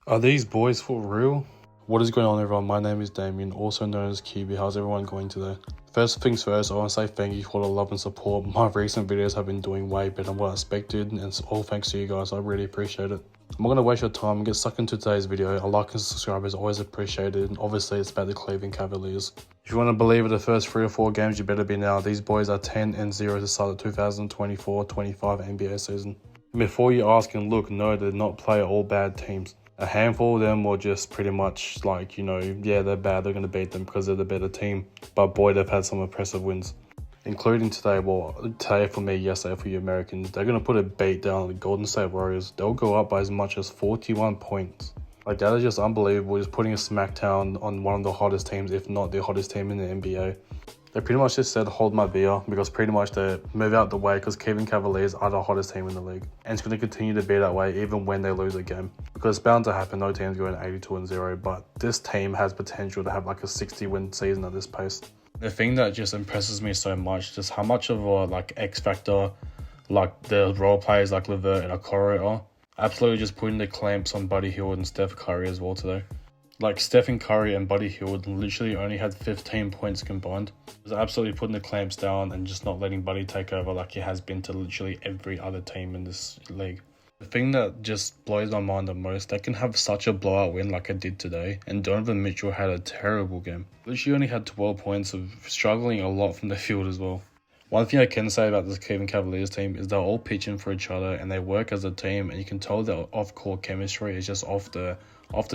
Are these boys for real? What is going on, everyone? My name is Damien, also known as QB. How's everyone going today? First things first, I want to say thank you for the love and support. My recent videos have been doing way better than what I expected, and it's all thanks to you guys. I really appreciate it. I'm not going to waste your time and get stuck into today's video. A like and subscribe is always appreciated, and obviously it's about the Cleveland Cavaliers. If you want to believe it, the first 3 or 4 games, you better be now. These boys are 10-0 to start the 2024-25 NBA season. And before you ask and look, no, they did not play all bad teams. A handful of them were just pretty much like, yeah, they're bad, they're going to beat them because they're the better team. But boy, they've had some impressive wins. Including today, today for me, yesterday for you Americans. They're going to put a beat down on the Golden State Warriors. They'll go up by as much as 41 points. Like, that is just unbelievable, just putting a smackdown on one of the hottest teams, if not the hottest team in the NBA. They pretty much just said, hold my beer, because pretty much they move out the way because Cleveland Cavaliers are the hottest team in the league. And it's going to continue to be that way even when they lose a game. Because it's bound to happen, no team's going 82-0, but this team has potential to have like a 60-win season at this pace. The thing that just impresses me so much is just how much of a X factor like the role players like Levert and Okoro are. Absolutely just putting the clamps on Buddy Hield and Steph Curry as well today. Like, Stephen Curry and Buddy Hield literally only had 15 points combined. It was absolutely putting the clamps down and just not letting Buddy take over like he has been to literally every other team in this league. The thing that just blows my mind the most, they can have such a blowout win like I did today, and Donovan Mitchell had a terrible game. Literally only had 12 points, of struggling a lot from the field as well. One thing I can say about this Cleveland Cavaliers team is they're all pitching for each other and they work as a team, and you can tell their off-court chemistry is just off the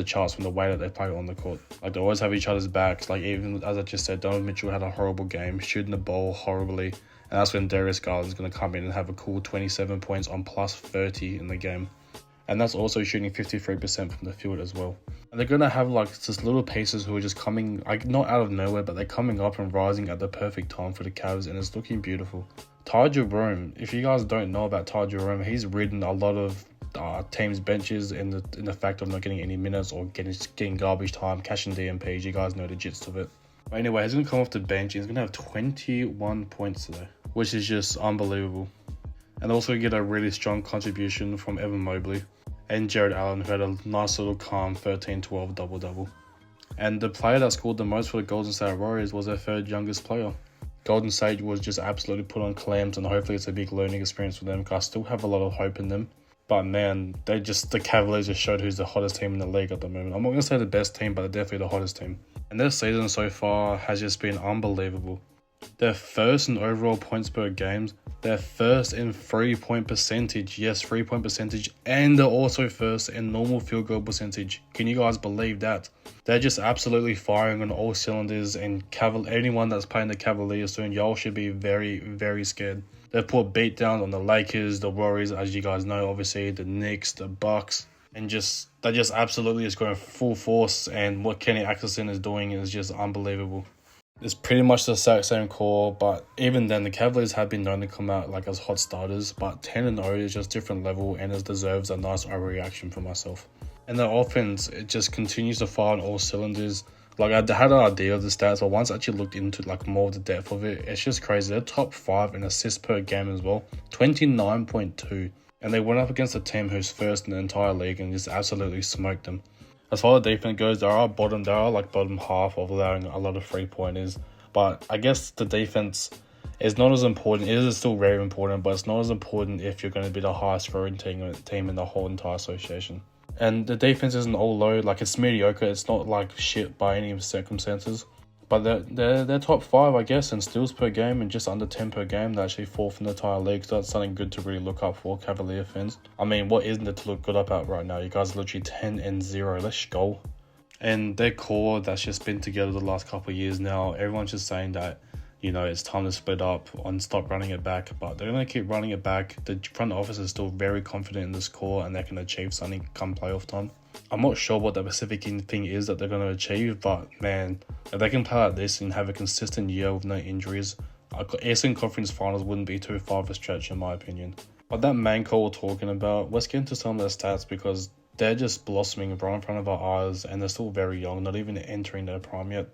charts from the way that they play on the court. Like, they always have each other's backs. Like, even as I just said, Donovan Mitchell had a horrible game, shooting the ball horribly, and that's when Darius Garland's going to come in and have a cool 27 points on plus 30 in the game. And that's also shooting 53% from the field as well. And they're going to have just little pieces who are just coming, not out of nowhere, but they're coming up and rising at the perfect time for the Cavs, and it's looking beautiful. Ty Jerome, if you guys don't know about Ty Jerome, he's ridden a lot of teams' benches in the fact of not getting any minutes or getting garbage time, cashing DMPs. You guys know the gist of it. But anyway, he's going to come off the bench. He's going to have 21 points today, which is just unbelievable. And also get a really strong contribution from Evan Mobley and Jared Allen, who had a nice little calm 13-12 double-double. And the player that scored the most for the Golden State Warriors was their third youngest player. Golden State was just absolutely put on clams, and hopefully it's a big learning experience for them, because I still have a lot of hope in them. But man, the Cavaliers just showed who's the hottest team in the league at the moment. I'm not going to say the best team, but they're definitely the hottest team. And their season so far has just been unbelievable. They're first in overall points per game. They're first in 3-point percentage. Yes, 3-point percentage. And they're also first in normal field goal percentage. Can you guys believe that? They're just absolutely firing on all cylinders. And anyone that's playing the Cavaliers soon, y'all should be very, very scared. They've put beat down on the Lakers, the Warriors, as you guys know, obviously, the Knicks, the Bucks. And they're just absolutely just going full force. And what Kenny Atkinson is doing is just unbelievable. It's pretty much the exact same core, but even then, the Cavaliers have been known to come out as hot starters, but 10-0 is just different level, and it deserves a nice overreaction for myself. And the offense, it just continues to fire on all cylinders. I had an idea of the stats, but once I actually looked into more of the depth of it, it's just crazy. They're top 5 in assists per game as well, 29.2. And they went up against a team who's first in the entire league and just absolutely smoked them. As far as the defense goes, they are bottom half of allowing a lot of 3-pointers. But I guess the defense is not as important. It is still very important, but it's not as important if you're going to be the highest scoring team in the whole entire association. And the defense isn't all low. It's mediocre. It's not shit by any circumstances. But they're top 5, I guess, in steals per game and just under 10 per game. They're actually 4th in the entire league, so that's something good to really look up for Cavalier fans. I mean, what isn't it to look good up at right now? You guys are literally 10-0. Let's go. And their core that's just been together the last couple of years now, everyone's just saying that, it's time to split up and stop running it back. But they're going to keep running it back. The front office is still very confident in this core, and they can achieve something come playoff time. I'm not sure what the specific thing is that they're going to achieve, but man, if they can play like this and have a consistent year with no injuries, Eastern Conference Finals wouldn't be too far of a stretch in my opinion. But that main core we're talking about, let's get into some of their stats, because they're just blossoming right in front of our eyes, and they're still very young, not even entering their prime yet.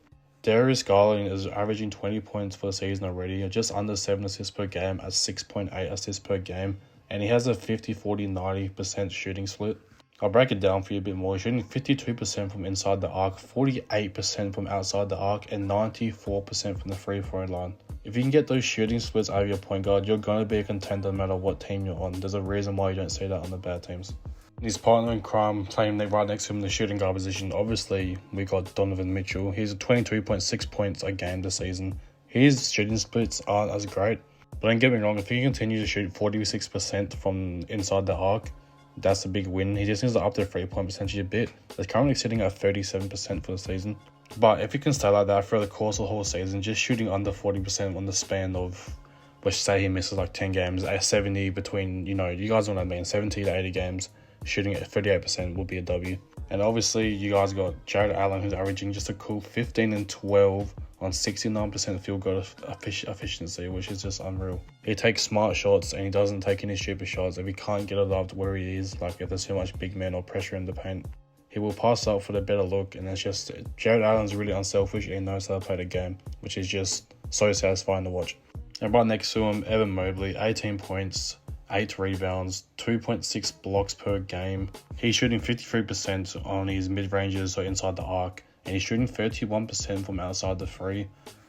Darius Garland is averaging 20 points for the season already, just under 7 assists per game at 6.8 assists per game, and he has a 50-40-90% shooting split. I'll break it down for you a bit more. He's shooting 52% from inside the arc, 48% from outside the arc, and 94% from the free throw line. If you can get those shooting splits out of your point guard, you're going to be a contender no matter what team you're on. There's a reason why you don't see that on the bad teams. His partner in crime playing right next to him in the shooting guard position. Obviously, we got Donovan Mitchell. He's 22.6 points a game this season. His shooting splits aren't as great, but don't get me wrong, if he can continue to shoot 46% from inside the arc, that's a big win. He just needs to up their 3-point percentage a bit. They're currently sitting at 37% for the season. But if he can stay like that for the course of the whole season, just shooting under 40% on the span of, let's say he misses like 10 games, at 70 between, you guys know what I mean, 70 to 80 games, shooting at 38% will be a W. And obviously, you guys got Jared Allen, who's averaging just a cool 15 and 12 on 69% field goal efficiency, which is just unreal. He takes smart shots and he doesn't take any stupid shots. If he can't get it up to where he is, like if there's too much big man or pressure in the paint, he will pass up for the better look. And it's just, Jared Allen's really unselfish and he knows how to play the game, which is just so satisfying to watch. And right next to him, Evan Mobley, 18 points, 8 rebounds, 2.6 blocks per game. He's shooting 53% on his mid-ranges, so inside the arc, and he's shooting 31% from outside the three.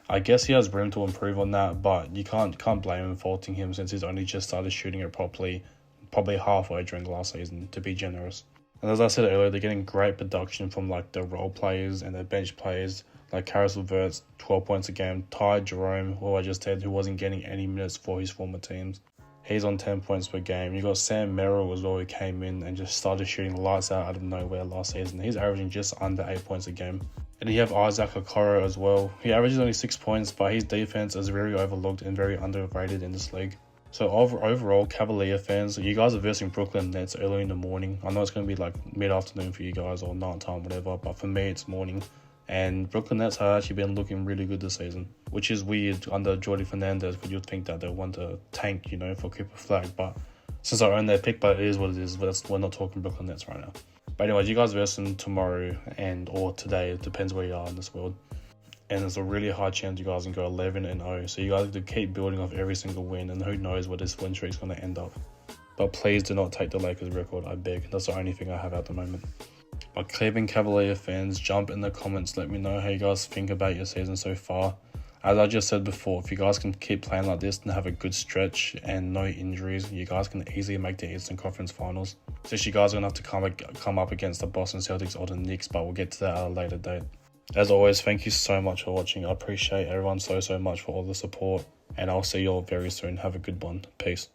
I guess he has room to improve on that, but you can't blame him faulting him since he's only just started shooting it properly, probably halfway during last season, to be generous. And as I said earlier, they're getting great production from like the role players and the bench players, like Caris LeVert's 12 points a game, Ty Jerome, who I just said, who wasn't getting any minutes for his former teams. He's on 10 points per game. You got Sam Merrill as well, who came in and just started shooting lights out of nowhere last season. He's averaging just under 8 points a game. And you have Isaac Okoro as well. He averages only 6 points, but his defense is very overlooked and very underrated in this league. So overall, Cavalier fans, you guys are versing Brooklyn Nets early in the morning. I know it's going to be like mid-afternoon for you guys or night time, whatever, but for me it's morning. And Brooklyn Nets have actually been looking really good this season, which is weird under Jordi Fernandez, because you'd think that they want to tank, for Cooper Flag. But since I own their pick, but it is what it is. But we're not talking Brooklyn Nets right now. But anyways, you guys verse them tomorrow or today. It depends where you are in this world. And there's a really high chance you guys can go 11-0. So you guys have to keep building off every single win, and who knows where this win streak is going to end up. But please do not take the Lakers record, I beg. That's the only thing I have at the moment. But Cleveland Cavalier fans, jump in the comments. Let me know how you guys think about your season so far. As I just said before, if you guys can keep playing like this and have a good stretch and no injuries, you guys can easily make the Eastern Conference Finals. Since you guys are going to have to come up against the Boston Celtics or the Knicks, but we'll get to that at a later date. As always, thank you so much for watching. I appreciate everyone so much for all the support, and I'll see you all very soon. Have a good one. Peace.